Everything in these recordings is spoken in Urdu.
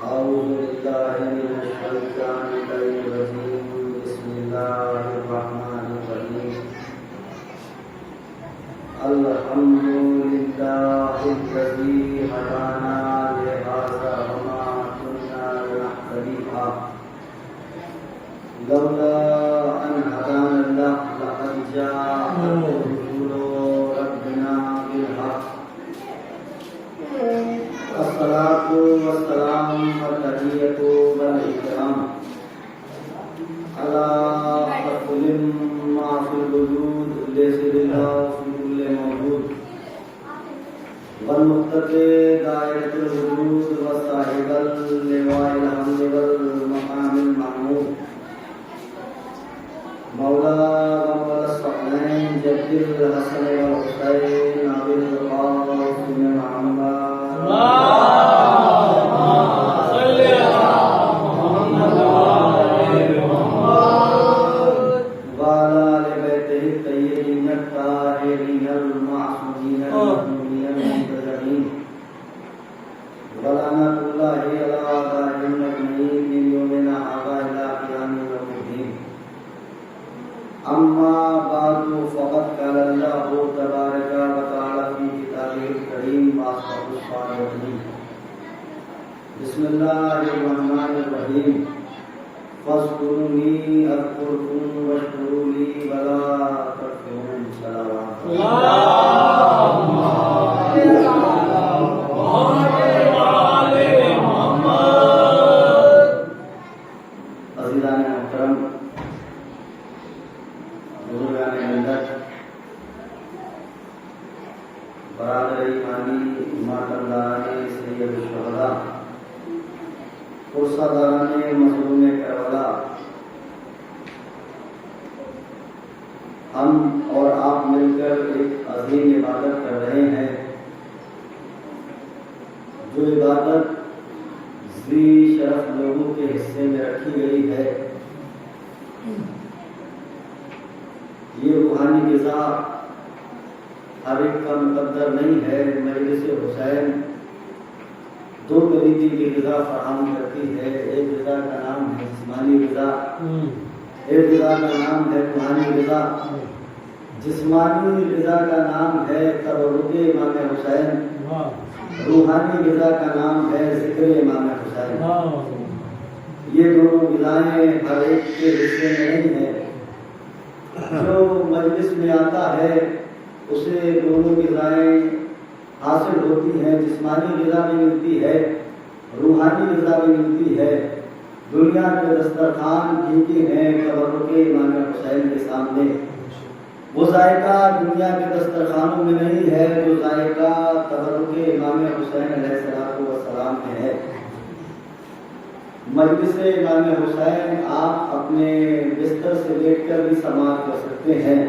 أعوذ بالله من الشيطان الرجيم بسم الله الرحمن الرحيم الحمد لله الذي هدانا لهذا وما كنا لنهتدي لولا أن هدانا الله لقد جاءت رسل ربنا بالحق الصلاة والسلام والتحية والإكرام على أفضل ما في الوجود ليس له في كل موجود والمقتدى دائرة الوجود وصاحب اللواء الحمد والمقام المحمود مولا ومولا الصحنين جد الحسن والحسين أبي القاسم محمد أما بعد فقد قال الله تبارك وتعالى في كتابه الكريم وأصدق القائلين بسم الله الرحمن الرحيم فاذكروني أذكركم واشكروا لي ولا تكفرون صلوات برادر ایمانی ماتمداران سید الشہداء پرساداران مظلوم کربلا، ہم اور آپ مل کر ایک عظیم عبادت کر رہے ہیں، جو عبادت ذی شرف لوگوں کے حصے میں رکھی گئی ہے۔ یہ روحانی غذا ہر ایک کا مقدر نہیں ہے۔ مجلس حسین دو طریقے کی غذا فراہم کرتی ہے، ایک غذا کا نام ہے جسمانی غذا، ایک غذا کا نام ہے روحانی غذا۔ جسمانی غذا کا نام ہے تبرک امام حسین، روحانی غذا کا نام ہے ذکر امام حسین۔ یہ دونوں غذائیں ہر ایک کے حصے میں نہیں ہیں۔ جو مجلس میں آتا ہے اسے دونوں غذائیں حاصل ہوتی ہیں، جسمانی غذا بھی ملتی ہے، روحانی غذا بھی ملتی ہے۔ دنیا کے دسترخوان پھیکے ہیں تبرک امام حسین کے سامنے، وہ ذائقہ دنیا کے دسترخوانوں میں نہیں ہے، جو ذائقہ تبرک امام حسین علیہ السلام میں ہے۔ مجلس امام حسین آپ اپنے بستر سے لیٹ کر بھی سماعت کر سکتے ہیں،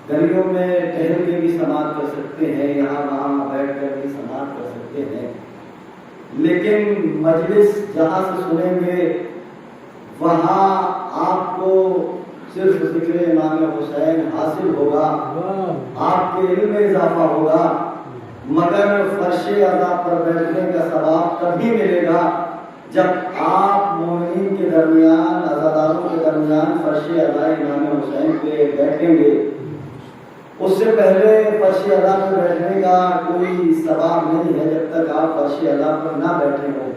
گلیوں میں ٹہل کے بھی سماعت کر سکتے ہیں، یہاں وہاں بیٹھ کر بھی سماعت کر سکتے ہیں، لیکن مجلس جہاں سے سنیں گے وہاں آپ کو صرف ذکر امام حسین حاصل ہوگا، آپ کے علم میں اضافہ ہوگا، مگر فرش عزا پر بیٹھنے کا ثواب تبھی ملے گا جب آپ مومنین کے درمیان، عزاداروں کے درمیان فرش عزا امام حسین پہ بیٹھیں گے۔ اس سے پہلے فرش عزا پر بیٹھنے کا کوئی ثواب نہیں ہے جب تک آپ فرش عزا پر نہ بیٹھے ہوں۔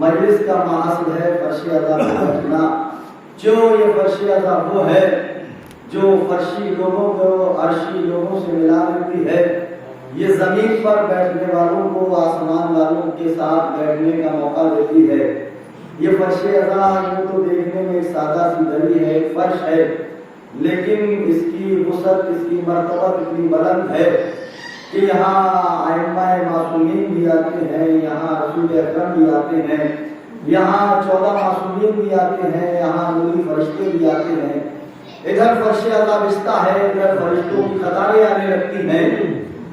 مجلس کا مقصد ہے فرش عزا پر بیٹھنا۔ جو یہ فرش عزا وہ ہے جو فرشی لوگوں کو عرشی لوگوں سے ملا دیتی ہے، یہ زمین پر بیٹھنے والوں کو آسمان والوں کے ساتھ بیٹھنے کا موقع دیتی ہے۔ یہ فرش عزا یوں تو دیکھنے میں ایک سادہ سی دری ہے، ایک فرش ہے، لیکن اس کی وسعت، اس کی مرتبہ اتنی بلند ہے کہ یہاں ائمہ معصومین بھی آتے ہیں، یہاں رسول اکرم بھی آتے ہیں، یہاں 14 معصومین بھی آتے ہیں، یہاں نوری فرشتے بھی آتے ہیں۔ ادھر فرش عزا بچتا ہے، ادھر فرشتوں کی قطاریں آنے لگتی ہیں،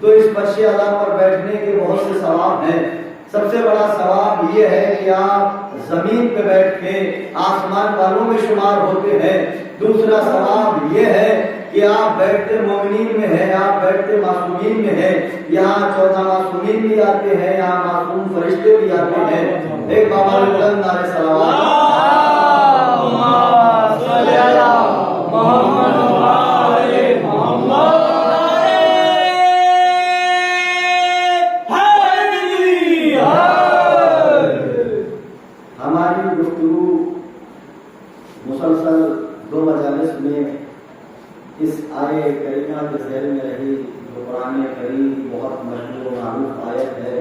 تو اس فرش عزا پر بیٹھنے کے بہت سے ثواب ہیں۔ سب سے بڑا ثواب یہ ہے کہ آپ زمین پہ بیٹھ کے آسمان والوں میں شمار ہوتے ہیں۔ دوسرا ثواب یہ ہے کہ کہ آپ بیٹھتے مومنین میں ہیں، آپ بیٹھتے معصومین میں ہیں، یہاں 14 معصومین بھی آتے ہیں، یہاں معصوم فرشتے بھی آتے ہیں۔ ایک بابا بلند نعرے صلوات مسلسل 2 مجالس میں اس آیے کریمہ کے ذہن میں رہی، جو قرآن کریم بہت مشہور و معروف آیت ہے،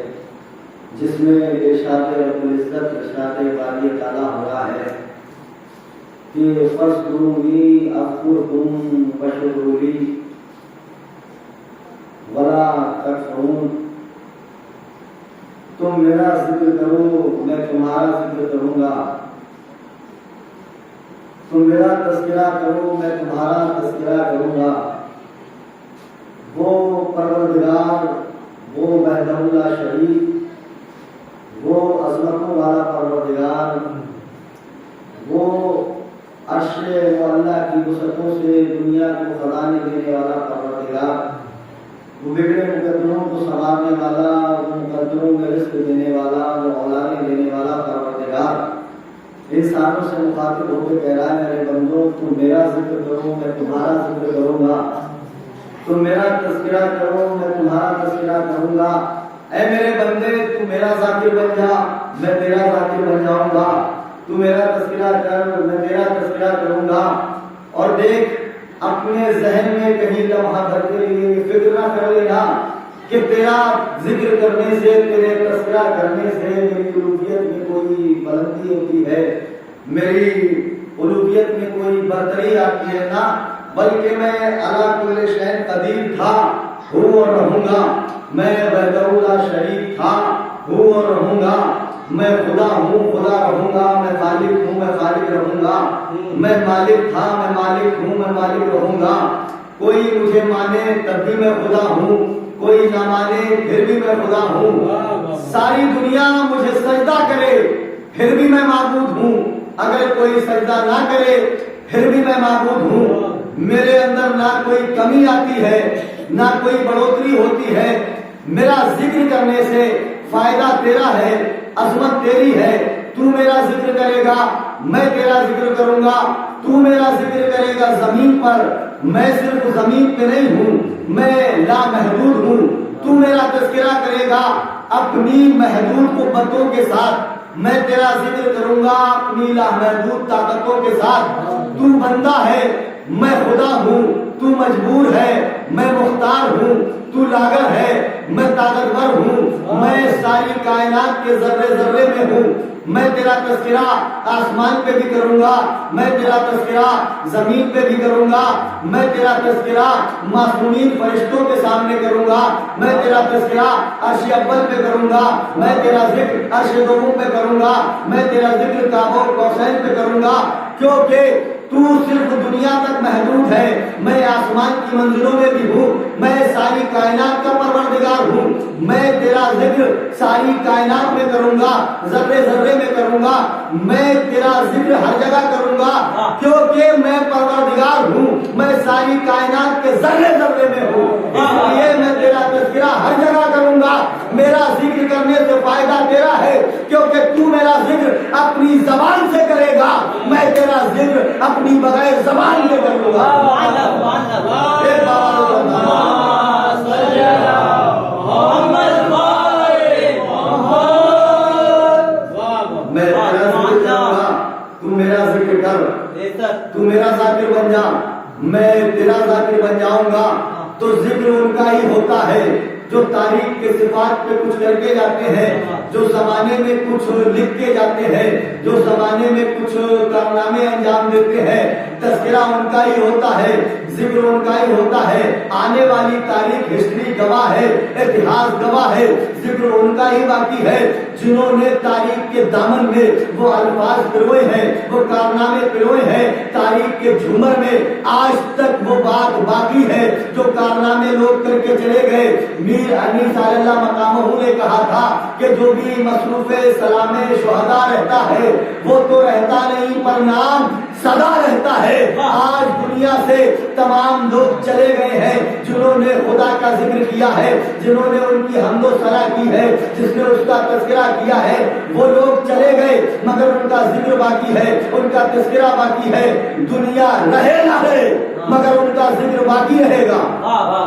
جس میں ارشاد رب العزت ارشاد باری تعالیٰ ہو رہا ہے کہ فاذکرونی اذکرکم واشکروا لی ولا تکفرون، تم میرا ذکر کرو میں تمہارا ذکر کروں گا، تم میرا تذکرہ کرو میں تمہارا تذکرہ کروں گا۔ وہ پروردگار، وہ وحدہ لا شریک، وہ عظمتوں والا پروردگار، وہ عرش و اللہ کی وسعتوں سے دنیا کو خزانے دینے والا پروردگار، وہ بگڑے مقدروں کو سنوارنے والا، وہ مقدروں میں رزق دینے والا، وہ اولادیں دینے والا پروردگار انسانوں سے مخاطب ہو کے کہہ رہا ہے میرے بندوں تم میرا ذکر کرو میں تمہارا ذکر کروں گا، تم میرا تذکرہ کرو میں تمہارا تذکرہ کروں گا۔ اے میرے بندے تو میرا ذاکر بن جا میں تیرا ذاکر بن جاؤں گا، تو میرا تذکرہ کر میں تیرا تذکرہ کروں گا۔ اور دیکھ اپنے ذہن میں کہیں لمحہ بھر کے لیے فکر نہ کر لینا کہ تیرا ذکر کرنے سے، تیرے تذکرہ کرنے سے میری الوہیت میں کوئی بلندی ہوتی ہے، میری الوہیت میں کوئی برتری آتی ہے، نہ، بلکہ میں علی کل شیء قدیر تھا، ہوں اور رہوں گا، میں وحدہ لا شریک تھا، ہوں اور رہوں گا، میں خدا ہوں خدا رہوں گا، میں خالق ہوں میں خالق رہوں گا، میں مالک تھا میں مالک ہوں میں مالک رہوں گا۔ کوئی مجھے مانے تب بھی میں خدا ہوں، کوئی نہ مانے پھر بھی میں خدا ہوں، ساری دنیا مجھے سجدہ کرے پھر بھی میں معبود ہوں، اگر کوئی سجدہ نہ کرے پھر بھی میں معبود ہوں۔ میرے اندر نہ کوئی کمی آتی ہے نہ کوئی بڑھوتری ہوتی ہے، میرا ذکر کرنے سے فائدہ تیرا ہے، عظمت تیری ہے، تو میرا ذکر کرے گا میں تیرا ذکر کروں گا، تو میرا ذکر کرے گا زمین پر، میں صرف زمین پہ نہیں ہوں، میں لامحدود ہوں، تو میرا تذکرہ کرے گا اپنی محدود قوتوں کے ساتھ، میں تیرا ذکر کروں گا اپنی لامحدود طاقتوں کے ساتھ۔ تو بندہ ہے میں خدا ہوں، تو مجبور ہے میں مختار ہوں، تو لاغر ہے میں طاقتور ہوں، میں ساری کائنات کے ذرے ذرے میں ہوں، میں تیرا تذکرہ آسمان پہ بھی کروں گا، میں تیرا تذکرہ زمین پہ بھی کروں گا، میں تیرا تذکرہ معصومین فرشتوں کے سامنے کروں گا، میں تیرا تذکرہ عرش اول پہ کروں گا، میں تیرا ذکر عرش دوم پہ کروں گا، میں تیرا ذکر کعبہ قوسین پہ کروں گا، کیونکہ تو صرف دنیا تک محدود ہے، میں آسمان کی منزلوں میں بھی ہوں، میں ساری کائنات کا پروردگار ہوں، میں تیرا ذکر ساری کائنات میں کروں گا، ذرے ذرے میں کروں گا، میں تیرا ذکر ہر جگہ کروں گا، کیونکہ میں پروردگار ہوں، میں ساری کائنات کے ذرے ذرے میں ہوں، اس لیے میں تیرا تذکرہ ہر جگہ کروں گا۔ میرا ذکر کرنے سے فائدہ تیرا ہے کیونکہ تو میرا ذکر اپنی زبان سے کرے گا، میں تیرا ذکر اپنی بغیر زبان سے کروں گا۔ میں تیرا ذکر کروں گا، تو میرا ذکر کر، تو میرا ذاکر بن جا، میں تیرا ذاکر بن جاؤں گا۔ تو ذکر ان کا ہی ہوتا ہے جو تاریخ کے صفات پہ کچھ کر کے جاتے ہیں، جو زمانے میں کچھ لکھ کے جاتے ہیں، جو زمانے میں کچھ کارنامے انجام دیتے ہیں۔ تذکرہ ان کا ہی ہوتا ہے، ذکر ان کا ہی ہوتا ہے، آنے والی تاریخ ہسٹری گواہ ہے، اتہاس گواہ ہے، ذکر ان کا ہی باقی ہے جنہوں نے تاریخ کے دامن میں وہ الفاظ پروئے ہیں، وہ کارنامے پروئے ہیں، تاریخ کے جھومر میں آج تک وہ بات باقی ہے جو کارنامے لوگ کر کے چلے گئے۔ میر علی صلی اللہ مقامہ نے کہا تھا کہ جو بھی مصروف سلام شہداء رہتا ہے، وہ تو رہتا نہیں پر نام سدا رہتا ہے۔ آج دنیا سے تمام لوگ چلے گئے ہیں جنہوں نے خدا کا ذکر کیا ہے، جنہوں نے ان کی حمد و ثنا کی ہے، جس نے اس کا تذکرہ کیا ہے، وہ لوگ چلے گئے مگر ان کا ذکر باقی ہے، ان کا تذکرہ باقی ہے۔ دنیا رہے نہ رہے مگر ان کا ذکر باقی رہے گا،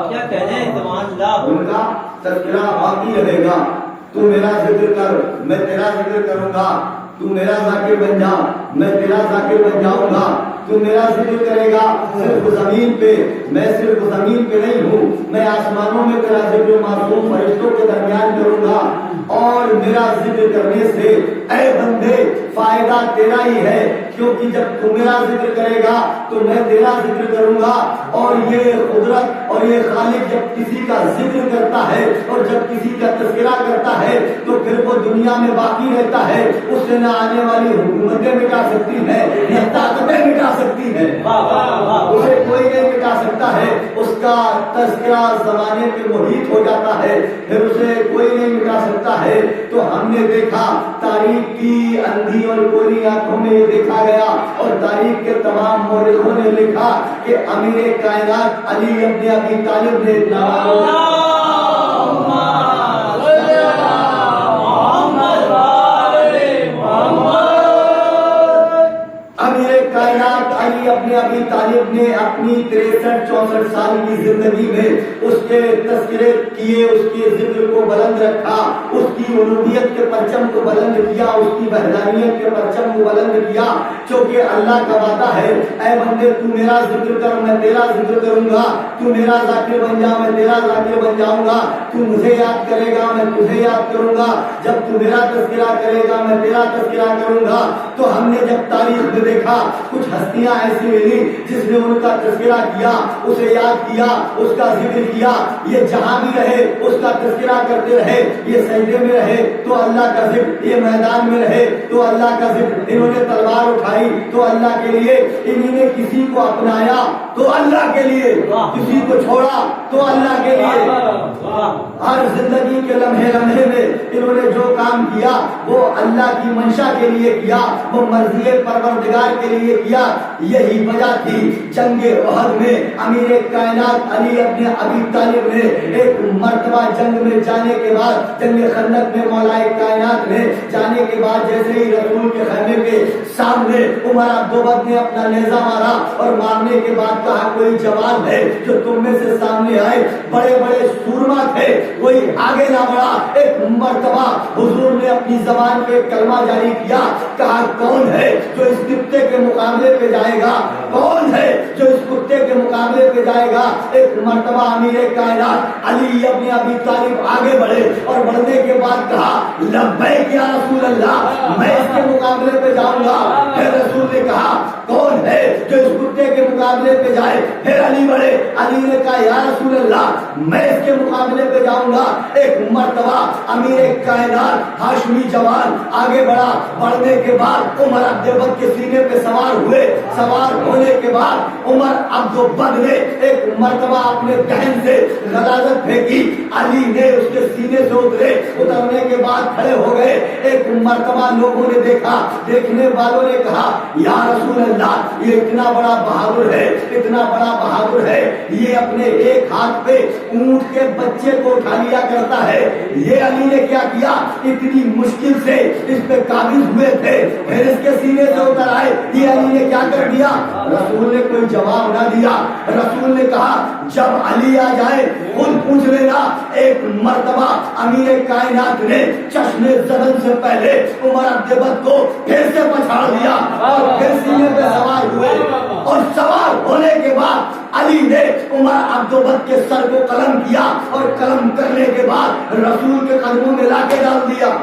کیا کہنے سبحان اللہ، ان کا تذکرہ باقی رہے گا۔ تو میرا ذکر کر، میں تیرا ذکر کروں گا، تو میرا ذاکر بن جا، میں تیرا ذاکر بن جاؤں گا۔ تو میرا ذکر کرے گا صرف زمین پہ، میں صرف زمین پہ نہیں ہوں، میں آسمانوں میں تیرا ذکر معصوم فرشتوں کے درمیان کروں گا۔ اور میرا ذکر کرنے سے اے بندے فائدہ تیرا ہی ہے، کیونکہ جب تو میرا ذکر کرے گا تو میں تیرا ذکر کروں گا۔ اور یہ قدرت اور یہ خالق جب کسی کا ذکر کرتا ہے اور جب کسی کا تذکرہ کرتا ہے تو پھر وہ دنیا میں باقی رہتا ہے، اس سے نہ آنے والی حکومتیں مٹا سکتی ہیں نہ طاقتیں مٹا سکتی ہیں، اسے کوئی نہیں مٹا سکتا ہے۔ اس کا تذکرہ زمانے پہ محیط ہو جاتا ہے، پھر اسے کوئی نہیں مٹا سکتا ہے۔ تو ہم نے دیکھا تاریخ کی اندھی اور کوری آنکھوں میں یہ دیکھا گیا، اور تاریخ کے تمام مورخوں نے لکھا کہ امیر کائنات علی ابن ابی طالب نے علی ابن ابی طالب نے اپنی 63-64 سال کی زندگی میں اس کے تذکرے کیے، اس کے ذکر کو بلند رکھا، اس کی الوہیت کے پرچم کو بلند کیا، اس کی وحدانیت کے پرچم کو بلند کیا، چونکہ اللہ کا وعدہ ہے اے بندے تو میرا ذکر کر میں تیرا ذکر کروں گا، تو میرا ذاکر بن جا میں تیرا ذاکر بن جاؤں گا، تو مجھے یاد کرے گا میں تجھے یاد کروں گا، جب تو میرا تذکرہ کرے گا میں تیرا تذکرہ کروں گا۔ تو ہم نے جب تاریخ میں دیکھا کچھ ہستیاں ایسی ملی جس نے ان کا تذکرہ کیا، اسے یاد کیا، اس کا ذکر کیا، یہ جہاں بھی رہے اس کا تذکرہ کرتے رہے، یہ سجدے میں رہے تو اللہ کا ذکر، یہ میدان میں رہے تو اللہ کا ذکر، انہوں نے تلوار اٹھائی تو اللہ کے لیے، انہوں نے کسی کو اپنایا تو اللہ کے لیے، کسی کو چھوڑا تو اللہ کے لیے۔ ہر زندگی کے لمحے لمحے میں انہوں نے جو کام کیا وہ اللہ کی منشا کے لیے کیا، وہ مرضی پروردگار کے لیے کیا۔ یہی وجہ تھی جنگ احد میں امیر کائنات علی ابن ابی طالب نے ایک مرتبہ جنگ میں جانے کے بعد، جنگ خندق میں مولا کائنات میں جانے کے بعد جیسے ہی رسول کے خیمے کے سامنے عمر عبدالبد نے اپنا نیزہ مارا اور مارنے کے بعد کہا کوئی جوان ہے جو تم میں سے سامنے آئے، بڑے بڑے سورما تھے کوئی آگے نہ بڑھا۔ ایک مرتبہ حضور نے اپنی زبان پہ کلمہ جاری کیا، کہا کون ہے جو اس کتے کے مقابلے پہ جائے گا، کون ہے جو اس کتے کے مقابلے پہ جائے گا۔ ایک مرتبہ امیر کائنات علی ابن ابی طالب آگے بڑھے اور بڑھنے کے بعد کہا لبیک یا رسول اللہ، میں اس کے مقابلے پہ جاؤں گا۔ پھر رسول نے کہا کون ہے جو اس کتے کے مقابلے پہ جائے، پھر علی بڑھے، علی نے کہا یا رسول اللہ میں اس کے مقابلے پہ جاؤں گا۔ ایک مرتبہ امیر کائنات ہاشمی جوان آگے بڑھا، بڑھنے کے بعد عمر عبدالبد کے سینے پہ سوار ہوئے، سوار ہونے کے بعد عمر عبدالبد نے ایک مرتبہ اپنے دہن سے غلاظت پھینکی، علی نے اس کے سینے سے اترے، اترنے کے بعد کھڑے ہو گئے۔ ایک مرتبہ لوگوں نے دیکھا، دیکھنے والوں نے کہا یا رسول اللہ یہ اتنا بڑا بہادر ہے، اتنا بڑا بہادر ہے، یہ اپنے ایک ہاتھ پہ اونٹ کے بچے کو اٹھا لیا کرتا ہے، یہ علی نے کیا کیا، اتنی مشکل سے اس پہ قابض ہوئے تھے، پھر اس کے سینے سے اتر آئے، یہ علی نے کیا کر دیا۔ رسول نے کوئی جواب نہ دیا، رسول نے کہا جب علی آ جائے خود پوچھ لینا۔ ایک مرتبہ امیر کائنات نے چشم زدن سے پہلے عمر عبدالبد کو پھر سے پچھاڑ دیا اور پھر سینے پہ سوار ہوئے، اور سوار ہونے کے بعد علی نے عمر عبدالبد کے سر کو قلم کیا اور قلم کرنے کے بعد رسول کے قدموں میں لا کے ڈال دیا،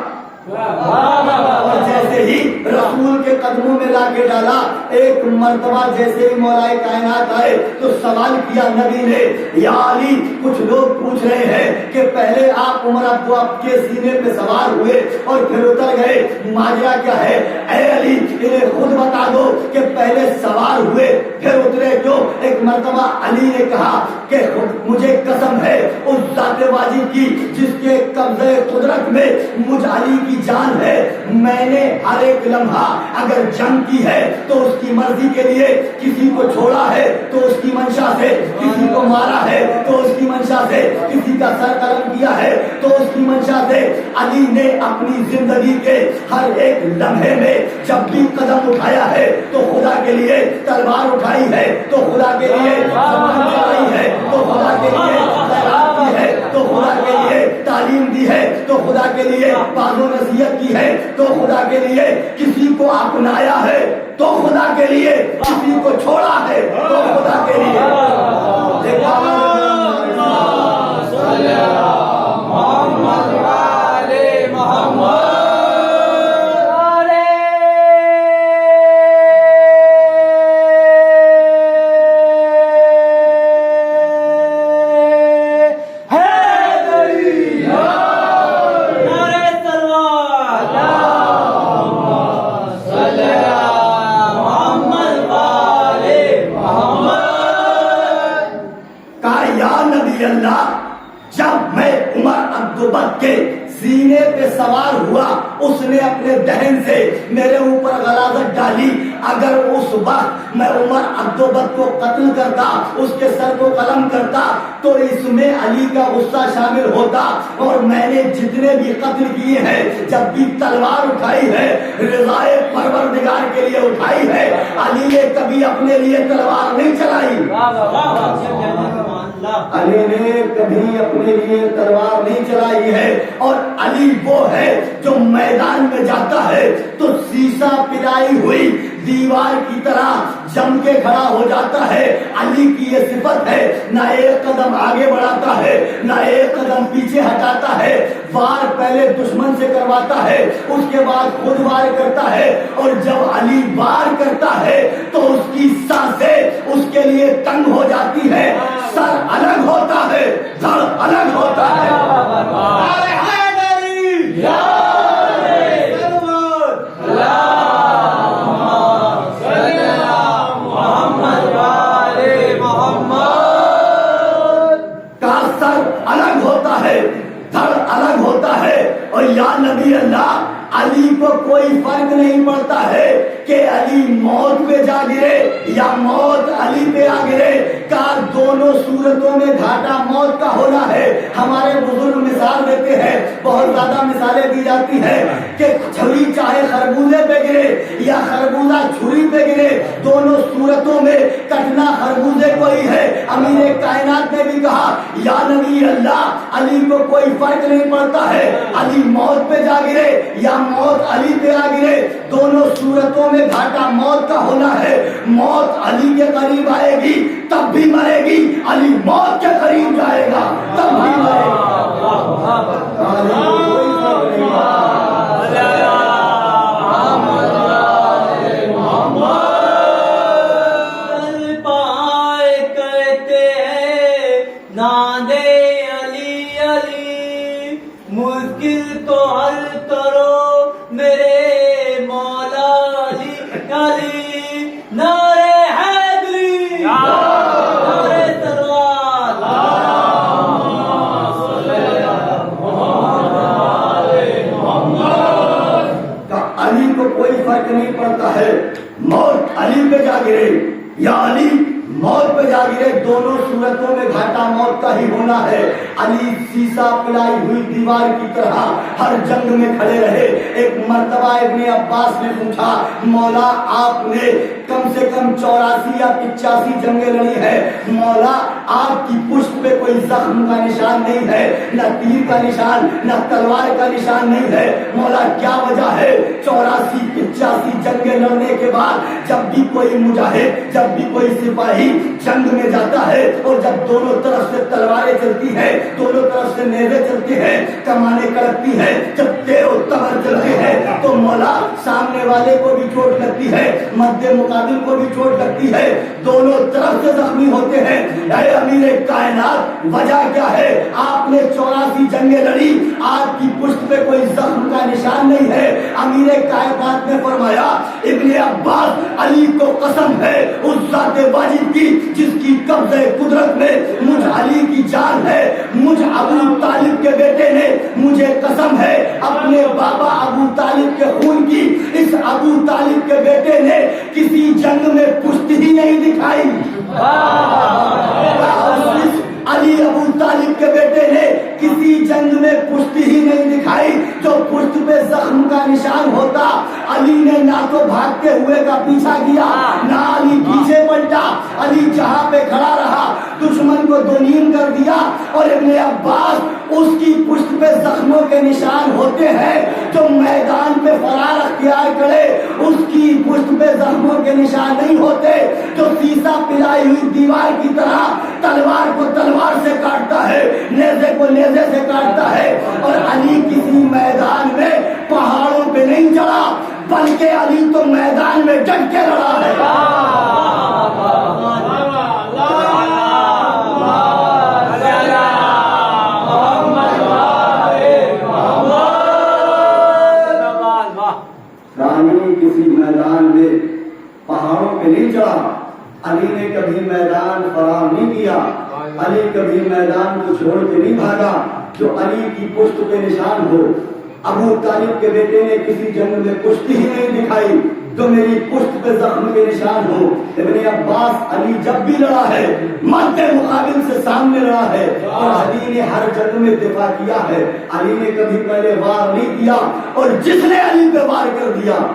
اور جیسے ہی رسول کے قدموں میں لا کے ڈالا. ایک مرتبہ جیسے ہی مولا کائنات آئے تو سوال کیا نبی نے, یا علی کچھ لوگ پوچھ رہے ہیں کہ پہلے آپ عمر آپ کے سینے پہ سوار ہوئے اور پھر اتر گئے, ماجرا کیا ہے؟ اے علی انہیں خود بتا دو کہ پہلے سوار ہوئے پھر اترے کیوں؟ ایک مرتبہ علی نے کہا کہ مجھے قسم ہے اس ذات واجب کی جس کے قبضے قدرت میں مجھ علی کی جان ہے, میں نے ہر ایک لمحہ اگر جنگ کی ہے تو اس کی مرضی کے لیے, کسی کو چھوڑا ہے تو اس کی منشا سے, کسی کو مارا ہے تو اس کی منشا سے, کسی کا سر قلم کیا ہے تو اس کی منشا سے. علی نے اپنی زندگی کے ہر ایک لمحے میں جب بھی قدم اٹھایا ہے تو خدا کے لیے تلوار اٹھائی ہے, تو خدا کے لیے زبان چلائی ہے, تو خدا کے لیے خیرات کی ہے, تو خدا کے لیے تعلیم دی ہے, تو خدا کے لیے باز و نصیحت کی ہے, تو خدا کے لیے کسی کو اپنایا ہے, تو خدا کے لیے کسی کو چھوڑا ہے, تو خدا کے لیے سینے پہ سوار ہوا اس نے اپنے دہن سے میرے اوپر غلاظت ڈالی. اگر اس وقت میں عمر عبدالبت کو قتل کرتا, اس کے سر کو قلم کرتا تو اس میں علی کا غصہ شامل ہوتا, اور میں نے جتنے بھی قتل کیے ہیں جب بھی تلوار اٹھائی ہے رضائے پروردگار کے لیے اٹھائی ہے. علی نے کبھی اپنے لیے تلوار نہیں چلائی, علی نے کبھی اپنے لیے تلوار نہیں چلائی ہے. اور علی وہ ہے جو میدان میں جاتا ہے تو سیسا پلائی ہوئی دیوار کی طرح جم کے کھڑا ہو جاتا ہے. علی کی یہ صفت ہے, نہ ایک قدم آگے بڑھاتا ہے نہ ایک قدم پیچھے ہٹاتا ہے. وار پہلے دشمن سے کرواتا ہے, اس کے بعد خود وار کرتا ہے, اور جب علی وار کرتا ہے تو اس کی سانسیں اس کے لیے تنگ ہو جاتی ہے, سر الگ ہوتا ہے, دھڑ الگ ہوتا ہے. اور یا نبی اللہ, علی کو کوئی فرق نہیں پڑتا ہے کہ علی موت پہ جا گرے یا موت علی پہ آ گرے, کا دونوں صورتوں میں گھاٹا موت کا ہونا ہے. ہمارے بزرگ مثال دیتے ہیں, بہت زیادہ مثالیں دی جاتی ہیں کہ چھری چاہے خربوزے پہ گرے یا خربوزہ چھری پہ گرے, دونوں صورتوں میں کٹنا خربوزے کو ہی ہے. امیر کائنات نے بھی کہا یا نبی اللہ, علی کو کوئی فرق نہیں پڑتا ہے, علی موت پہ جا گرے یا موت علی پہ آ گرے, دونوں صورتوں میں گھاٹا موت کا ہونا ہے. موت علی کے قریب آئے گی تب بھی مرے گی, علی موت کے قریب جائے گا تب بھی مرے گا. مشکل کو حل کرو میرے مولا علی, علی نعرے حیدری, نعرے تلوار. علی کو کوئی فرق نہیں پڑتا ہے, موت علی پہ جا گرے یا علی موت پہ جا گرے, دونوں صورتوں میں گھاٹا موت کا ہی ہونا ہے. علی سیسا پلائی ہوئی دیوار کی طرح ہر جنگ میں کھڑے رہے. ایک مرتبہ ابن عباس نے پوچھا, مولا آپ نے کم سے کم 84 یا 85 جنگیں لڑی ہے, مولا آپ کی پشت پہ کوئی زخم کا نشان نہیں ہے, نہ تیر کا نشان نہ تلوار کا نشان نہیں ہے, مولا کیا وجہ ہے؟ 84-85 جنگیں لڑنے کے بعد جب بھی کوئی مجاہد, جب بھی کوئی سپاہی جنگ میں جاتا ہے اور جب دونوں طرف سے تلواریں چلتی ہیں, دونوں طرف سے نیزے چلتے ہیں, کمانیں کڑکتی ہیں, جب تیر و تبر چلتے ہیں تو مولا سامنے والے کو بھی چوٹ لگتی ہے، مد مقابل کو بھی چوٹ لگتی ہے، دونوں طرف سے زخمی ہوتے ہیں۔ اے امیر کائنات، وجہ کیا ہے؟ آپ نے 84 جنگیں لڑی، آپ کی پشت پہ کوئی زخم کا نشان نہیں ہے۔ امیر کائنات نے فرمایا، ابن عباس، علی کو قسم ہے اس ذات واجب کی جس کی قبضہ قدرت میں مجھ علی کی جان ہے، مجھ ابو طالب کے بیٹے نے مجھے قسم ہے اپنے بابا ابو طالب کے خون کی، اس ابو طالب کے بیٹے نے کسی جنگ میں پشت ہی نہیں دکھائی۔ علی ابو طالب کے بیٹے نے کسی جنگ میں پشت ہی نہیں دکھائی۔ جو پشت پہ زخم کا نشان ہوتا، علی نے نہ تو بھاگتے ہوئے کا پیچھا کیا، نہ علی پیچھے پلٹا، علی جہاں پہ کھڑا رہا دشمن کو دو نیم کر دیا۔ اور ابن عباس، اس کی پشت پہ زخموں کے نشان ہوتے ہیں، جو میدان پہ فرار اختیار کرے اس کی پشت پہ زخموں کے نشان نہیں ہوتے، جو سیسا پلائی ہوئی دیوار کی طرح تلوار کو تلوار سے کاٹتا ہے، نیزے کو نیزے سے کاٹتا ہے۔ اور علی کسی میدان میں پہاڑوں پہ نہیں چڑھا، بلکہ علی تو میدان میں ڈٹ کے لڑا ہے۔ کسی میدان میں پہاڑوں پہ نہیں چڑھا، علی نے کبھی میدان فرار نہیں کیا، علی کبھی میدان کو چھوڑ کے نہیں بھاگا۔ جو علی کی پشت پہ نشان ہو، ابو طالب کے بیٹے نے کسی جنگ میں پشت ہی نہیں دکھائی، جو میری پشت پہ زخم کے نشان ہو۔ ابن عباس، علی جب بھی لڑا ہے مد مقابل سے سامنے لڑا ہے، اور علی نے ہر جنگ میں دفاع کیا ہے۔ علی نے کبھی پہلے وار نہیں کیا، اور جس نے علی پہ وار کر دیا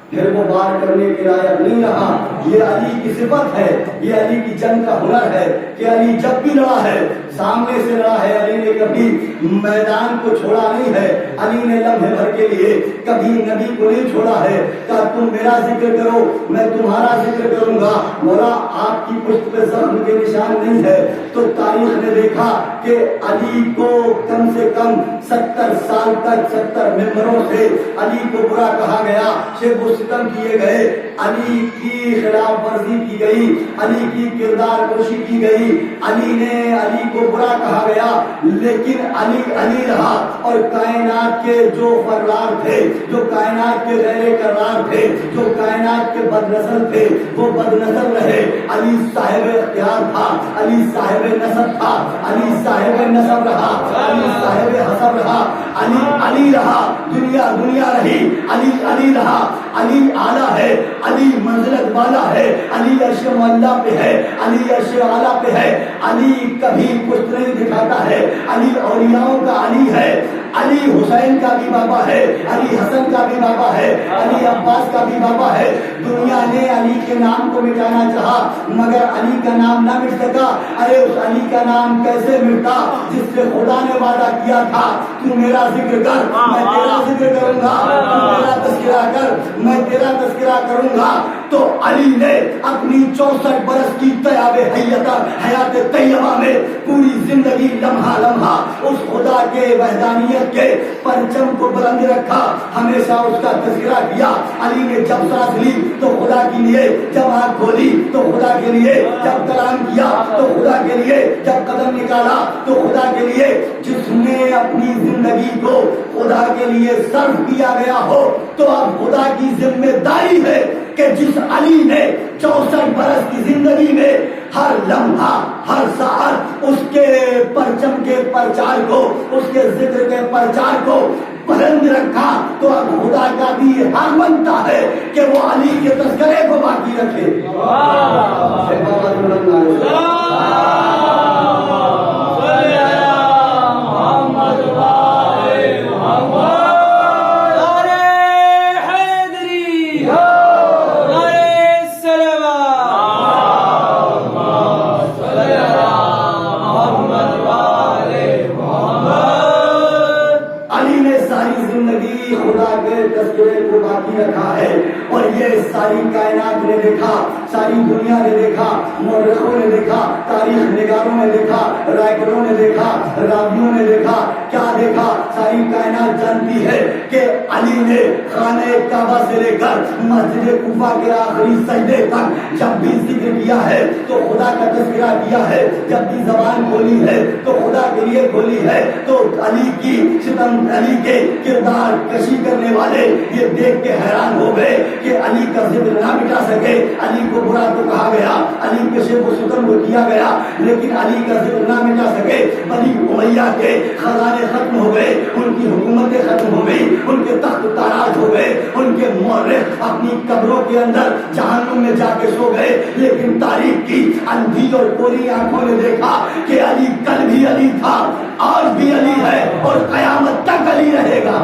پھر وہ وار کرنے کے لائق نہیں رہا۔ یہ علی کی صفت ہے، یہ علی کی جنگ کا ہنر ہے کہ علی جب بھی لڑا ہے سامنے سے لڑا ہے۔ علی نے کبھی میدان کو چھوڑا نہیں ہے، علی نے لمحے بھر کے لیے کبھی نبی کو نہیں چھوڑا ہے۔ کہ تم میرا ذکر کرو میں تمہارا ذکر کروں گا، مولا آپ کی پشت پہ زخم کے نشان نہیں ہے۔ تو تاریخ نے دیکھا کہ علی کو کم سے کم 70 سال تک 70 ممبروں سے علی کو برا کہا گیا، شیخ ستم کیے گئے، علی کی خلاف ورزی کی گئی، علی کی کردار کشی کی گئی، علی نے علی کو برا کہا گیا، لیکن علی علی رہا۔ اور کائنات کے جو فرار تھے، جو کائنات کے غیر قرار تھے، جو کائنات کے بد نسل تھے، وہ بد نسل رہے۔ علی صاحب اختیار تھا، علی صاحب نسب تھا، علی صاحب نسب رہا، علی صاحب حسب رہا، علی علی رہا، دنیا دنیا رہی، علی علی رہا۔ علی اعلیٰ ہے، علی منزلت والا ہے، علی عرش معلیٰ پہ ہے، علی عرش اعلیٰ پہ ہے۔ علی کبھی پشت نہیں دکھاتا ہے، علی اولیاؤں کا علی ہے۔ علی حسین کا بھی بابا ہے، علی حسن کا بھی بابا ہے، علی عباس کا بھی بابا ہے۔ دنیا نے علی کے نام کو مٹانا چاہا مگر علی کا نام نہ مٹ سکا۔ ارے اس علی کا نام کیسے مٹتا جس سے خدا نے وعدہ کیا تھا، تو میرا ذکر کر میں تیرا ذکر کروں گا، تو میرا تذکرہ کر میں تیرا تذکرہ کروں گا۔ تو علی نے اپنی 64 برس کی طیاب حیات طیبہ میں پوری زندگی لمحہ لمحہ اس خدا کے وحدانیت کے پرچم کو بلند رکھا، ہمیشہ اس کا تذکرہ کیا۔ علی نے جب سانس لی تو خدا کے لیے، جب آنکھ کھولی تو خدا کے لیے، جب کلام کیا تو خدا کے لیے، جب قدم نکالا تو خدا کے لیے۔ جس نے اپنی زندگی کو خدا کے لیے صرف کیا گیا ہو تو اب خدا کی ذمہ داری ہے کہ جس علی نے 64 برس کی زندگی میں ہر لمحہ ہر ساعت اس کے پرچم کے پرچار کو، اس کے ذکر کے پرچار کو بلند رکھا، تو اب خدا کا بھی حق بنتا ہے کہ وہ علی کے تذکرے کو باقی رکھے۔ رکھا ہے اور یہ ساری کائنات نے دیکھا، ساری دنیا نے دیکھا، مورخوں نے دیکھا، تاریخ نگاروں نے دیکھا، رائٹروں نے دیکھا، راویوں نے دیکھا کیا دیکھا؟ ساری کائنات جانتی ہے کہ علی نے خانہ کعبہ سے لے کر مسجد کوفہ کے آخری سجدے تک جب بھی ذکر کیا ہے تو خدا کا تذکرہ کیا ہے، جب بھی زبان کھولی ہے تو خدا کے لیے کھولی ہے. تو علی کی ستم، علی کے کردار کشی کرنے والے یہ دیکھ کے حیران ہو گئے کہ علی کا ذکر نہ مٹا سکے. علی کو برا تو کہا گیا، علی کے شیخ و ستم کو کیا گیا، لیکن علی کا ذکر نہ مٹا سکے. بنی امیہ کے خزانے ختم ہو گئے، ان کی حکومتیں ختم ہو گئی، ان کے تخت تاراج ہو گئے، ان کے مورخ اپنی قبروں کے اندر جہنم میں جا کے سو گئے. لیکن تاریخ کی اندھی اور کوری آنکھوں نے دیکھا کہ علی کل بھی علی تھا، آج بھی علی ہے اور قیامت تک علی رہے گا.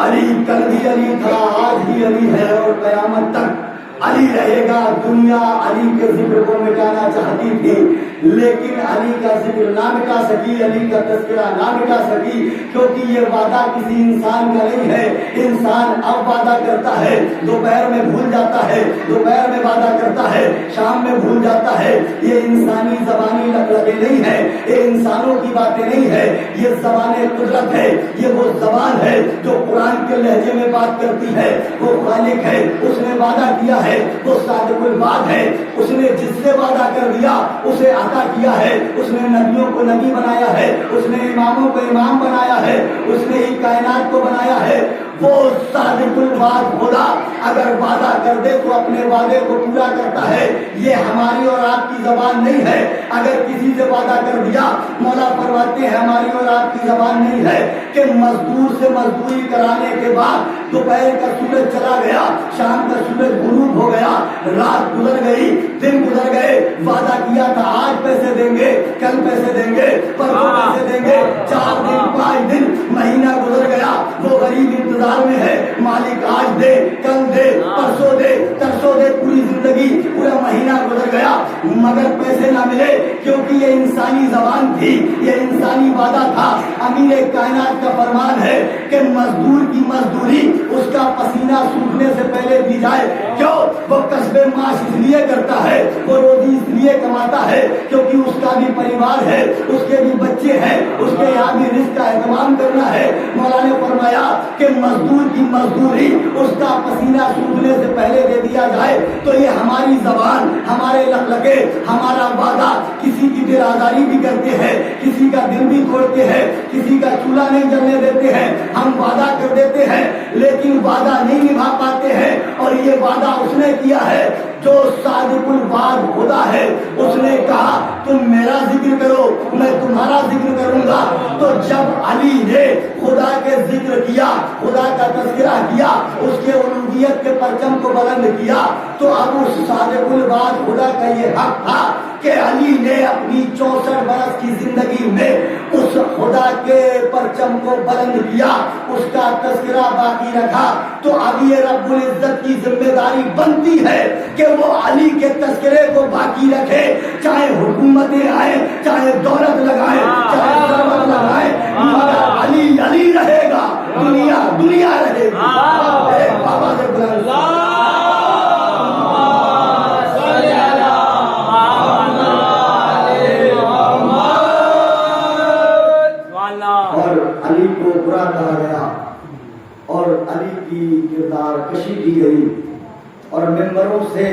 علی کل بھی علی تھا، آج بھی علی ہے اور قیامت تک علی رہے گا. دنیا علی کے ذکر کو مٹانا چاہتی تھی لیکن علی کا ذکر نہ مٹا سکی، علی کا تذکرہ نہ مٹا سکی، کیونکہ یہ وعدہ کسی انسان کا نہیں ہے. انسان اب وعدہ کرتا ہے، دوپہر میں بھول جاتا ہے، دوپہر میں وعدہ کرتا ہے، شام میں بھول جاتا ہے. یہ انسانی زبانی لگے نہیں ہے، یہ انسانوں کی باتیں نہیں ہے، یہ زبان قدرت ہے. یہ وہ زبان ہے جو قرآن کے لہجے میں بات کرتی ہے. وہ خالق ہے، اس نے وعدہ کیا ہے، وہ صادق الوعد ہے. اس نے جس سے وعدہ کر دیا اسے عطا کیا ہے. اس نے نبیوں کو نبی بنایا ہے، اس نے اماموں کو امام بنایا ہے، اس نے ہی کائنات کو بنایا ہے. وہ صادق الوعد خدا اگر وعدہ کر دے تو اپنے وعدے کو پورا کرتا ہے. یہ ہماری اور آپ کی زبان نہیں ہے. اگر کسی سے وعدہ کر دیا، مولا فرماتے ہیں ہماری اور آپ کی زبان نہیں ہے کہ مزدور سے مزدوری کرانے کے بعد دوپہر کا سورج چلا گیا، شام کا سورج غروب ہو گیا، رات گزر گئی، دن گزر گئے، وعدہ کیا تھا آج پیسے دیں گے، کل پیسے دیں گے، پرسوں پیسے دیں گے، 4 دن 5 دن مہینہ گزر گیا. وہ غریب انتظار میں ہے، مالک آج دے، کل دے، پرسوں دے، ترسوں دے. پوری زندگی، پورا مہینہ گزر گیا مگر پیسے نہ ملے، کیونکہ یہ انسانی زبان تھی، یہ انسانی وعدہ تھا. امیر کائنات کا فرمان ہے کہ مزدور کی مزدوری اس کا پسینہ سوکھنے سے پہلے دی جائے. کیوں؟ وہ کسب معاش اس لیے کرتا ہے، وہ روزی اس لیے کماتا ہے کیونکہ اس کا بھی پریوار ہے، اس کے بھی بچے ہیں، اس کے یہاں بھی رزق کا اہتمام کرنا ہے. مولا نے فرمایا کہ مزدور کی مزدوری اس کا پسینہ سوکھنے سے پہلے دے دیا جائے. تو یہ ہماری زبان، ہمارے لقلقے، ہمارا وعدہ کسی کی دل آزاری بھی کرتے ہیں، کسی کا دل بھی توڑتے ہیں، کسی کا چولہا نہیں جلنے دیتے ہیں. ہم وعدہ کر دیتے ہیں لیکن وعدہ نہیں نبھا پاتے ہیں. اور یہ وعدہ اس نے کیا ہے جو صادق الوعد خدا ہے. اس نے کہا تم میرا ذکر کرو، میں تمہارا ذکر کروں گا. تو جب علی نے خدا کے ذکر کیا، خدا کا تذکرہ کیا، اس کے الوہیت کے پرچم کو بلند کیا، تو اب اس صادق الوعد خدا کا یہ حق تھا کہ علی نے اپنی 64 برس کی زندگی میں اس خدا کے پرچم کو بلند کیا، اس کا تذکرہ باقی رکھا. تو اب یہ رب العزت کی ذمہ داری بنتی ہے کہ وہ علی کے تذکرے کو باقی رکھے، چاہے حکومتیں آئیں، چاہے دولت لگائیں، چاہے ثروت لگائیں، مگر علی علی رہے گا، دنیا دنیا رہے گی. بابا سے بلند علی کو برا کہا گیا اور علی کی کردار کشی کی گئی اور ممبروں سے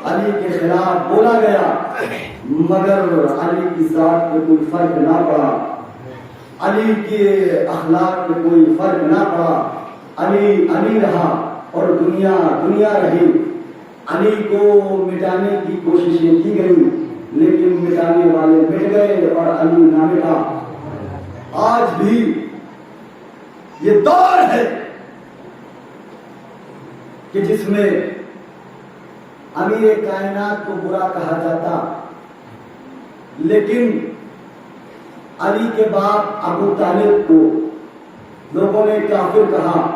علی کے خلاف بولا گیا، مگر علی کی ذات پہ کوئی فرق نہ پڑا، علی کے اخلاق پہ کوئی فرق نہ پڑا. علی علی رہا اور دنیا دنیا رہی. علی کو مٹانے کی کوششیں کی گئی لیکن مٹانے والے مٹ گئے اور علی نہ مٹا. آج بھی یہ دور ہے کہ جس میں امیر کائنات کو برا کہا جاتا لیکن علی کے باپ ابو طالب کو لوگوں نے کافر کہا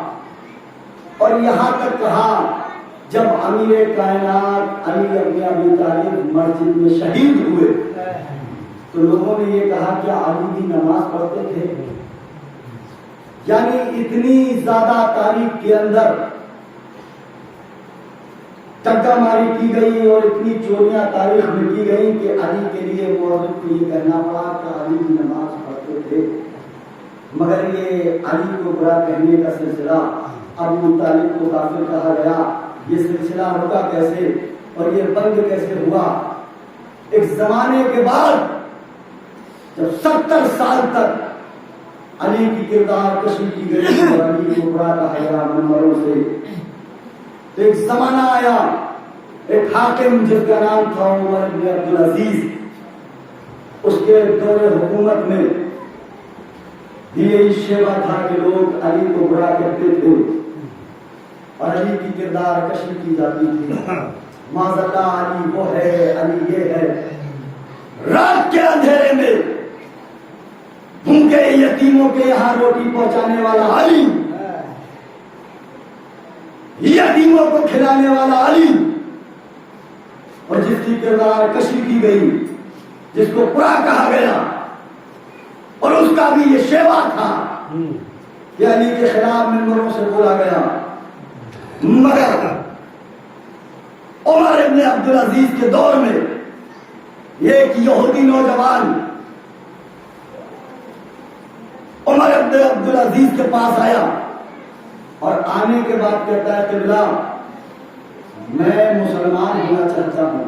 اور یہاں تک کہا جب امیر کائنات علی ابن ابی طالب مسجد میں شہید ہوئے تو لوگوں نے یہ کہا کہ علی بھی نماز پڑھتے تھے. یعنی اتنی زیادہ تاریخ کے اندر ٹکا ماری کی گئی اور اتنی چوریاں تاریخ میں کی گئی کہ علی کے لیے مورخ کو یہ کہنا پڑا کہ علی کی نماز پڑھتے تھے، مگر یہ علی کو برا کہنے کا سلسلہ ابو طالب کو کافر کہا گیا، یہ سلسلہ رکا کیسے اور یہ بند کیسے ہوا؟ ایک زمانے کے بعد جب 70 سال تک علی کی کردار کشی کی گئی اور علی کو برا کہا گیا منبروں سے، تو ایک زمانہ آیا، ایک حاکم جس کا نام تھا عمر بن عبدالعزیز، اس کے دور حکومت میں یہ شیوا تھا کہ لوگ علی کو برا کرتے تھے اور علی کی کردار کشی کی جاتی تھی، معاذ اللہ علی وہ ہے، علی یہ ہے۔ رات کے اندھیرے میں بھوکے یتیموں کے یہاں روٹی پہنچانے والا علی، یتیموں کو کھلانے والا علی، اور جس کی کردار کشی کی گئی، جس کو برا کہا گیا اور اس کا بھی یہ شیوا تھا کہ علی کے خلاف منبروں سے بولا گیا، مگر عمر ابن عبدالعزیز کے دور میں ایک یہودی نوجوان عمر ابن عبدالعزیز کے پاس آیا اور آنے کے بعد کہتا ہے کہ اللہ میں مسلمان ہونا چاہتا ہوں،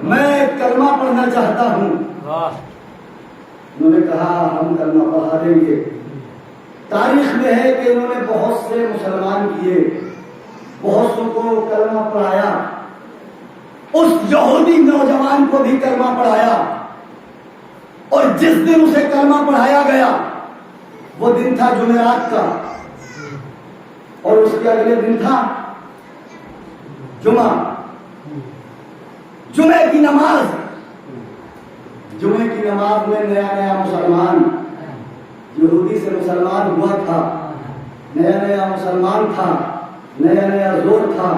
میں کلمہ پڑھنا چاہتا ہوں۔ انہوں نے کہا ہم کلمہ پڑھا دیں گے۔ تاریخ میں ہے کہ انہوں نے بہت سے مسلمان کیے، بہت سو کو کلمہ پڑھایا، اس یہودی نوجوان کو بھی کلمہ پڑھایا، اور جس دن اسے کلمہ پڑھایا گیا وہ دن تھا جمعرات کا، اور اس کے اگلے دن تھا جمعہ، جمعے کی نماز۔ جمعے کی نماز میں نیا نیا مسلمان یہودی سے مسلمان ہوا تھا، نیا نیا مسلمان تھا، نیا نیا زور تھا،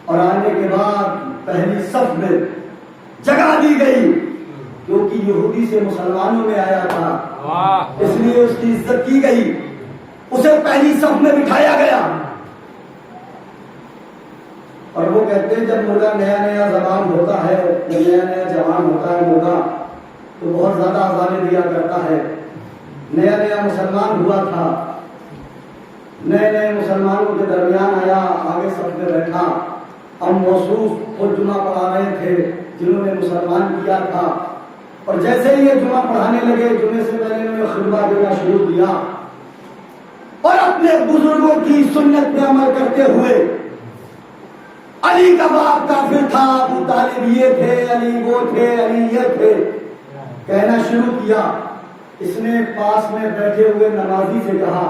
اور آنے کے بعد پہلی صف میں جگہ دی گئی کیونکہ یہودی سے مسلمانوں میں آیا تھا، اس لیے اس کی عزت کی گئی، اسے پہلی صف میں بٹھایا گیا۔ اور وہ کہتے ہیں جب مرغا نیا نیا زبان ہوتا ہے، نیا نیا جوان ہوتا ہے مرغا، تو بہت زیادہ اذانیں دیا کرتا ہے۔ نیا نیا مسلمان ہوا تھا، نئے نئے مسلمانوں کے درمیان آیا، آگے سب میں بیٹھا، اب موصوف خود جمعہ پڑھا رہے تھے جنہوں نے مسلمان کیا تھا، اور جیسے ہی یہ جمعہ پڑھانے لگے، جمعے سے پہلے انہوں نے خطبہ دینا شروع کیا، اور اپنے بزرگوں کی سنت پہ عمل کرتے ہوئے، علی کا باپ کافر تھا، ابو طالب یہ تھے، علی وہ تھے، علی یہ تھے، کہنا شروع کیا۔ اس نے پاس میں بیٹھے ہوئے نمازی سے کہا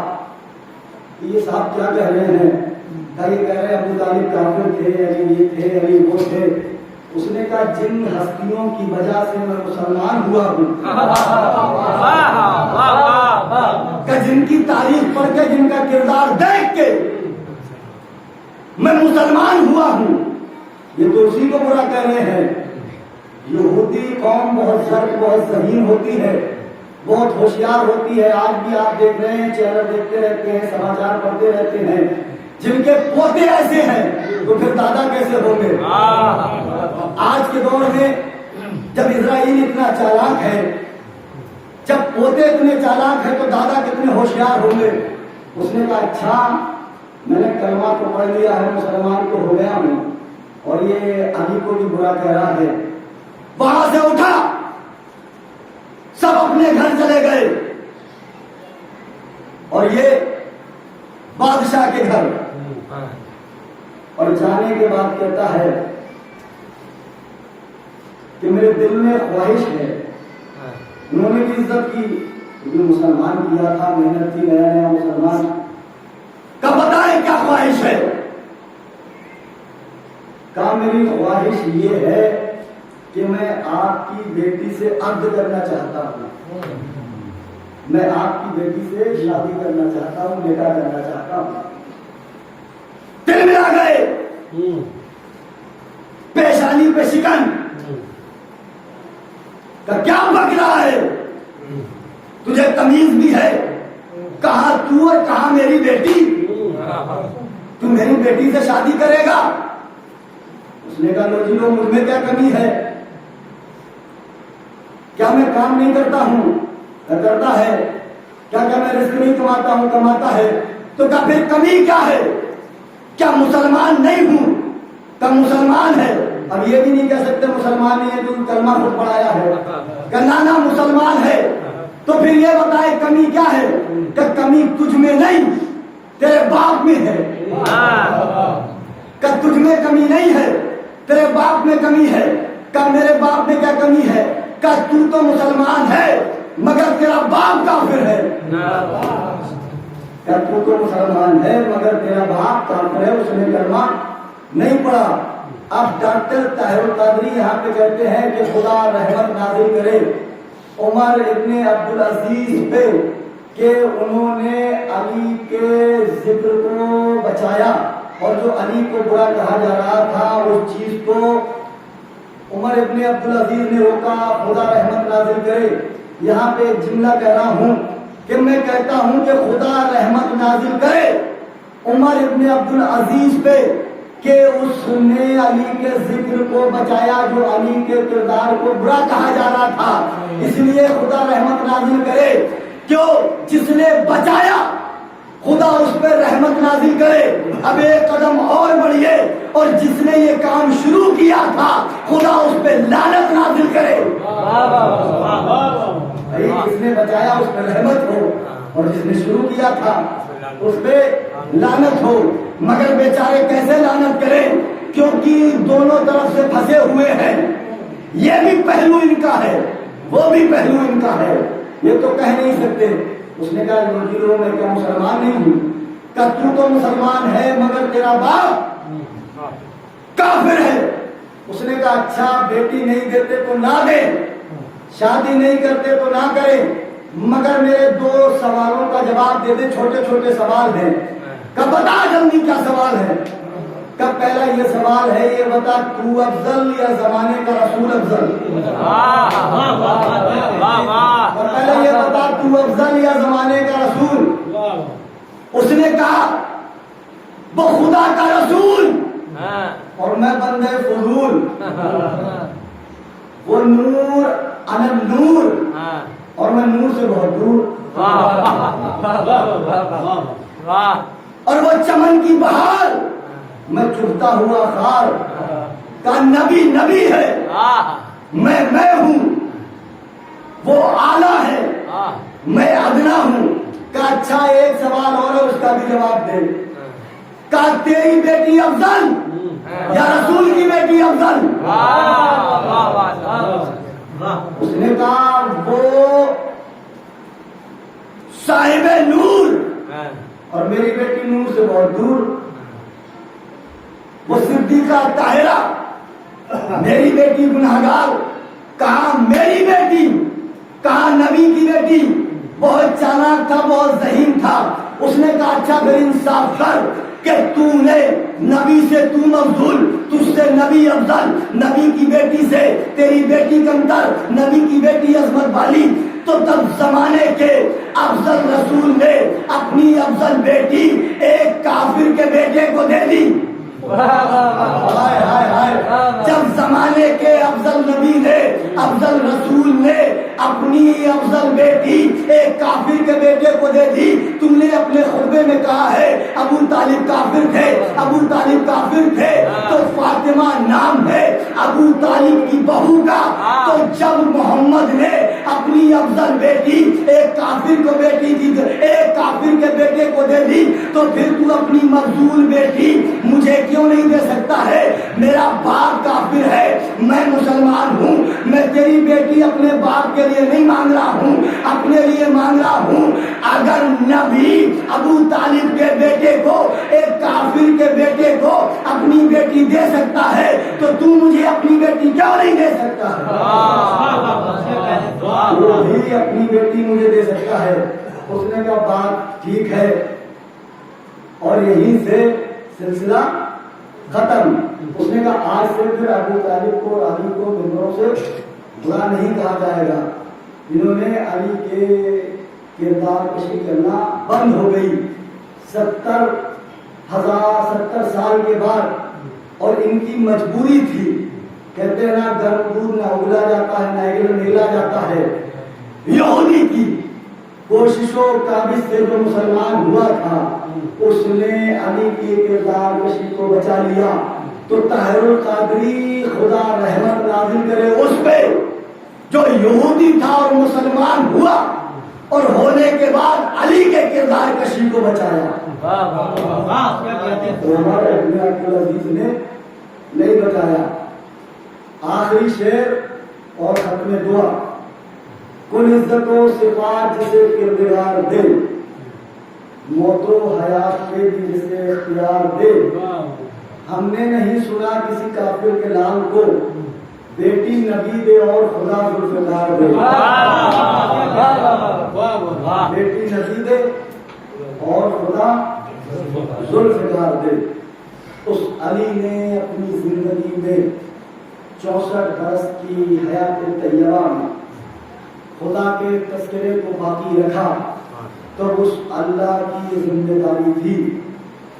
کہ یہ صاحب کیا کہہ رہے ہیں؟ یہ کہہ رہے ابو طالب کافر تھے، علی یہ تھے، علی وہ تھے۔ اس نے کہا جن ہستیوں کی وجہ سے میں مسلمان ہوا ہوں، کہ جن کی تاریخ پڑھ کے، جن کا کردار دیکھ کے میں مسلمان ہوا ہوں، یہ تو اسی کو برا کہہ رہے ہیں۔ یہودی قوم بہت شرط، بہت ذہین ہوتی ہے، بہت ہوشیار ہوتی ہے۔ آج بھی آپ دیکھ رہے ہیں، چینل دیکھتے رہتے ہیں، سماچار پڑھتے رہتے ہیں، جن کے پوتے ایسے ہیں تو پھر دادا کیسے ہوں گے؟ آج کے دور میں جب اسرائیل اتنا چالاک ہے، جب پوتے اتنے چالاک ہیں تو دادا کتنے ہوشیار ہوں گے؟ اس نے کہا اچھا میں نے کلمہ تو پڑھ لیا ہے، مسلمان تو ہو گیا ہوں، اور یہ علی کو بھی برا کہہ رہا ہے۔ وہاں سے اٹھا، سب اپنے گھر چلے گئے، اور یہ بادشاہ کے گھر، اور جانے کے بعد کہتا ہے کہ میرے دل میں خواہش ہے، انہوں نے بھی عزت کی کیونکہ مسلمان کیا تھا، محنت تھی، نیا نیا مسلمان کا، بتائیں کیا خواہش ہے؟ کہا میری خواہش یہ ہے کہ میں آپ کی بیٹی سے عقد کرنا چاہتا ہوں، میں آپ کی بیٹی سے شادی کرنا چاہتا ہوں، نکاح کرنا چاہتا ہوں۔ دل میں آ گئے، پیشانی پہ شکن، کہ کیا بک رہا ہے؟ تجھے تمیز بھی ہے؟ کہاں تو اور کہاں میری بیٹی؟ تو میری بیٹی سے شادی کرے گا؟ اس نے کہا لو جی لو، مجھ میں کیا کمی ہے؟ کیا میں کام نہیں کرتا ہوں؟ کرتا ہے۔ کیا میں رزق نہیں کماتا ہوں؟ کماتا ہے۔ تو کیا پھر کمی کیا ہے؟ کیا مسلمان نہیں ہوں؟ کیا مسلمان ہے؟ اب یہ بھی نہیں کہہ سکتے مسلمان نہیں ہے تو کلمہ خود پڑھایا ہے، کہنا مسلمان ہے۔ تو پھر یہ بتائے کمی کیا ہے؟ کہ کمی تجھ میں نہیں، تیرے باپ میں ہے۔ کہ تجھ میں کمی نہیں ہے، تیرے باپ میں کمی ہے۔ کہ میرے باپ میں کیا کمی ہے؟ کہ تو مسلمان ہے مگر تیرا باپ کافر ہے۔ کہ تو مسلمان ہے مگر تیرا باپ کافر ہے، اس نے کلمہ نہیں پڑھا۔ اب ڈاکٹر طاہر القادری یہاں پہ کہتے ہیں کہ خدا رحمت نازل کرے عمر ابن عبدالعزیز پہ کہ انہوں نے علی کے ذکر کو بچایا، اور جو علی کو برا کہا جا رہا تھا اس چیز کو عمر ابن عبدالعزیز نے روکا۔ خدا رحمت نازل کرے۔ یہاں پہ ایک جملہ کہہ رہا ہوں کہ میں کہتا ہوں کہ خدا رحمت نازل کرے عمر ابن عبدالعزیز پہ کہ اس نے علی کے ذکر کو بچایا، جو علی کے کردار کو برا کہا جا رہا تھا۔ اس لیے خدا رحمت نازل کرے، کیوں؟ جس نے بچایا خدا اس پہ رحمت نازل کرے۔ اب ایک قدم اور بڑھیے، اور جس نے یہ کام شروع کیا تھا خدا اس پہ لعنت نازل کرے۔ جس نے بچایا اس پہ رحمت ہو، اور جس نے شروع کیا تھا اس پہ لعنت ہو۔ مگر بیچارے کیسے لعنت کریں؟ کیونکہ دونوں طرف سے پھنسے ہوئے ہیں۔ یہ بھی پہلو ان کا ہے، وہ بھی پہلو ان کا ہے، یہ تو کہہ نہیں سکتے۔ اس نے کہا لو میں کیا مسلمان نہیں ہوں؟ کہ تو مسلمان ہے مگر تیرا باپ کافر ہے۔ اس نے کہا اچھا بیٹی نہیں دیتے تو نہ دے، شادی نہیں کرتے تو نہ کرے، مگر میرے 2 سوالوں کا جواب دے دے، چھوٹے چھوٹے سوال ہیں۔ کب بتا جلدی کیا سوال ہے؟ کب پہلا یہ سوال ہے، یہ بتا تو افضل یا زمانے کا رسول افضل؟ اور پہلا یہ بتا تو افضل یا زمانے کا رسول؟ اس نے کہا وہ خدا کا رسول اور میں بندے فضول، وہ نور انا نور اور میں نور سے بہت دور، اور وہ چمن کی بہار میں چبھتا ہوا خار، کا نبی نبی ہے میں ہوں، وہ اعلیٰ ہے میں ادنا ہوں۔ کا اچھا ایک سوال اور ہے، اس کا بھی جواب دے۔ کا تیری بیٹی افضل یا رسول کی بیٹی افضل؟ اس نے کہا وہ صاحب نور اور میری بیٹی نور سے بہت دور، وہ صدیقہ طاہرہ میری بیٹی گنہگار۔ کہا میری بیٹی، کہا نبی کی بیٹی، بہت چالاک تھا، بہت ذہین تھا۔ اس نے کہا اچھا پھر انصاف کر کہ تو نے نبی سے تو مفضول، تجھ سے نبی افضل، نبی کی بیٹی سے تیری بیٹی کمتر، نبی کی بیٹی عظمت والی، تو تب زمانے کے افضل رسول نے اپنی افضل بیٹی ایک کافر کے بیٹے کو دے دی۔ جب زمانے کے افضل نبی نے، افضل رسول نے اپنی افضل بیٹی ایک کافر کے بیٹے کو دے دی، تم نے اپنے خطبے میں کہا ہے ابو طالب کافر تھے، ابو طالب کافر تھے، تو فاطمہ نام ہے ابو طالب کی بہو کا۔ تو جب محمد نے اپنی افضل بیٹی ایک کافر کو بیٹی دی، ایک کافر کے بیٹے کو دے دی، تو پھر تو اپنی مفضول بیٹی مجھے کیوں نہیں دے سکتا ہے؟ میرا باپ کافر ہے، میں مسلمان ہوں، میں تیری بیٹی اپنے باپ کے لیے نہیں مانگ رہا ہوں، اپنے لیے مانگ رہا ہوں۔ اگر نبی ابو طالب کے بیٹے کو ایک کافر کے بیٹے کو اپنی بیٹی دے سکتا ہے تو تو مجھے اپنی بیٹی کیوں نہیں دے سکتا؟ وہ بھی اپنی بیٹی مجھے دے سکتا ہے۔ اس نے کہا بات ٹھیک ہے، اور یہیں سے سلسلہ ختم۔ اس نے کہا آج سے پھر ابو طالب کو، علی کو ممبروں سے برا نہیں کہا جائے گا۔ جنہوں نے علی کے کردار کشی کرنا بند ہو گئی، 70 70 سال کے بعد، اور ان کی مجبوری تھی، کہتے ہیں نہ گرم دودھ نہ اگلا جاتا ہے نہ نگلا جاتا ہے، یہودی کی کوششوں کابش سے جو مسلمان ہوا تھا اس نے علی کی کردار کشی کو بچا لیا. تو طاہر القادری خدا رحمت نازل کرے اس پہ جو یہودی تھا اور مسلمان ہوا اور ہونے کے بعد علی کے کردار کشی کو بچایا. تو ہمارے ابن عبدالعزیز نے نہیں بچایا. آخری شعر اور ختم دعا. کل عزت و صفات جسے کردگار دے، موت و حیات پہ بھی جسے اختیار دے. ہم نے نہیں سنا کسی کافر کے لال کو، بیٹی نبی دے اور خدا ذوالفقار دے. بیٹی نبی دے اور خدا ذوالفقار دے. اس علی نے اپنی زندگی میں 64 برس کی حیات طیبہ میں خدا کے تذکرے کو باقی رکھا. تو اس اللہ کی ذمہ داری تھی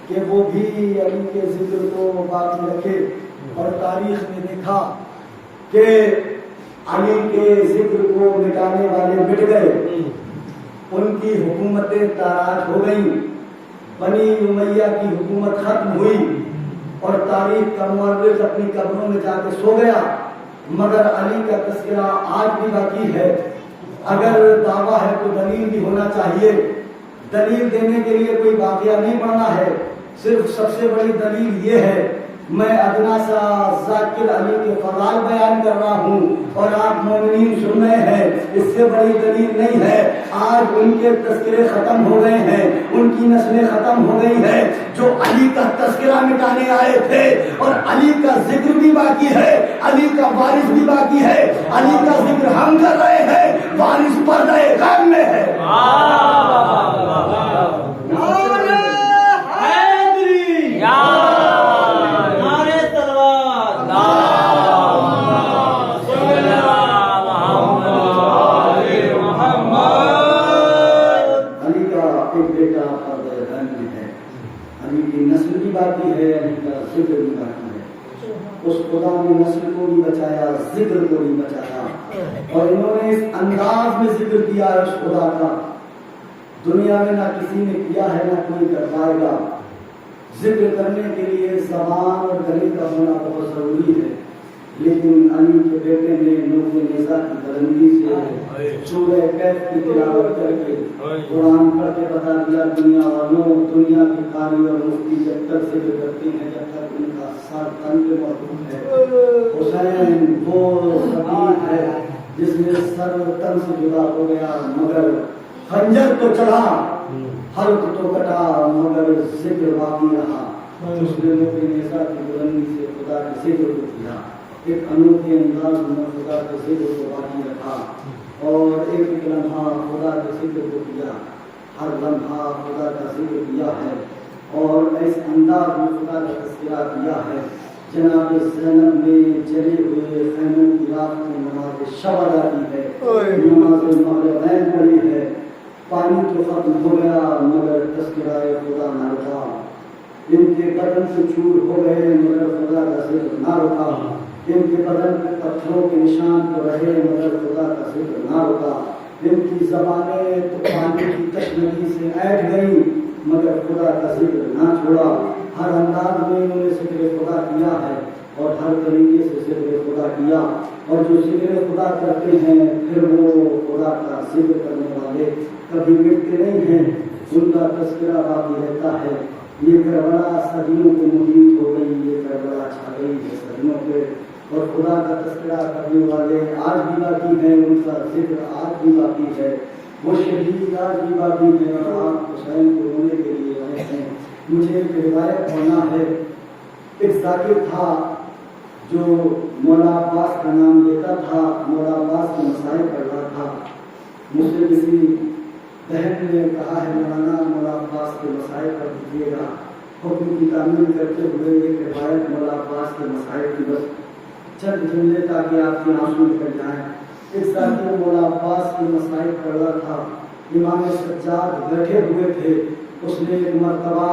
کہ وہ بھی علی کے ذکر کو باقی رکھے. اور تاریخ نے دیکھا کہ علی کے ذکر کو مٹانے والے مٹ گئے، ان کی حکومتیں تاراج ہو گئیں، بنی امیہ کی حکومت ختم ہوئی اور تاریخ کا مورخ اپنی قبروں میں جا کے سو گیا. مگر علی کا تذکرہ آج بھی باقی ہے. اگر دعویٰ ہے تو دلیل بھی ہونا چاہیے. دلیل دینے کے لیے کوئی واقعہ نہیں پڑھنا ہے، صرف سب سے بڑی دلیل یہ ہے میں ادنا سا ذاکر علی کے فضائل بیان کر رہا ہوں اور آپ مومنین سن رہے ہیں. اس سے بڑی دلیل نہیں ہے. آج ان کے تذکرے ختم ہو گئے ہیں، ان کی نسلیں ختم ہو گئی ہیں. جو علی کا تذکرہ مٹانے آئے تھے اور علی کا ذکر بھی باقی ہے، علی کا وارث بھی باقی ہے. علی کا ذکر ہم کر رہے ہیں، وارث پردہ غیب میں ہے. باقی ہے، علی کا ذکر بھی باقی ہے. اس خدا نے نسل کو بھی بچایا، ذکر کو بھی بچایا. اور انہوں نے اس انداز میں ذکر کیا ہے اس خدا کا، دنیا میں نہ کسی نے کیا ہے نہ کوئی کر پائے گا. ذکر کرنے کے لیے زبان اور گلے کا ہونا بہت ضروری ہے، لیکن علی کے بیٹے نے نور نیزہ کی بلندی سے سورہ کہف کی تلاوت کر کے قرآن پڑھ کے بتا دیا دنیا والوں، دنیا کے قاری اور مفتی جب تک ذکر کرتے ہیں جب تک ان کا سر تن پہ موجود ہے. حسین وہ خطیب ہے جس نے سر تن سے جدا ہو گیا، مگر خنجر تو چڑھا، حلق تو کٹا، مگر ذکر باقی رہا. اس نے نور نیزہ کی بلندی سے خدا کے ذکر کو کیا، ایک انوکھے انداز میں خدا کے ذکر کو باقی رکھا اور ایک لمحہ خدا کے ذکر کو کیا. ہر لمحہ خدا کا ذکر کیا ہے اور اس انداز میں خدا کا تذکرہ کیا ہے. جناب زینب نے جلے ہوئے خیموں کی رات میں نماز شب ادا کی ہے، نماز مغربین پڑھی ہے. پانی تو ختم ہو گیا مگر تذکرہ خدا نہ رکا. ان کے بدن سے چور ہو گئے مگر خدا کا ذکر نہ رکا. ان کے بدن کے پتھروں کے نشان تو رہے مگر خدا کا ذکر نہ رکا. ان کی زبانیں تو پانی کی تشنگی سے ایٹھ گئی مگر خدا کا ذکر نہ چھوڑا. ہر انداز میں انہوں نے ذکر خدا کیا ہے اور ہر طریقے سے ذکر خدا کیا. اور جو ذکر خدا کرتے ہیں پھر وہ خدا کا ذکر کرنے والے کبھی مٹتے نہیں ہیں، ان کا تذکرہ باقی رہتا ہے. یہ کربلا صدیوں کو محیط ہو گئی، یہ کربلا چھا گئی ہے صدیوں پہ، اور خدا کا تذکرہ کرنے والے آج بھی باقی ہیں، ان کا ذکر آج بھی باقی ہے. وہ شہید آج بھی باقی ہیں اور آپ حسین کو رونے کے لیے آئے ہیں. مجھے ایک روایت پڑھنا ہے. ایک ذاکر تھا جو مولا عباس کا نام لیتا تھا، مولا عباس کے مسائل پڑھ رہا تھا. مجھ سے کسی بہن نے کہا ہے مولانا مولا عباس کے مسائل پڑھ دیجیے گا. حکم کی تعمیل کرتے ہوئے ایک روایت مولا عباس کے مسائل کی بس چند جملے تاکہ آپ کے آنسو نکل جائیں. ایک ذاکر مولا عباس کے مسائل پڑھ رہا تھا. امام سجاد بیٹھے ہوئے تھے. اس نے ایک مرتبہ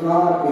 7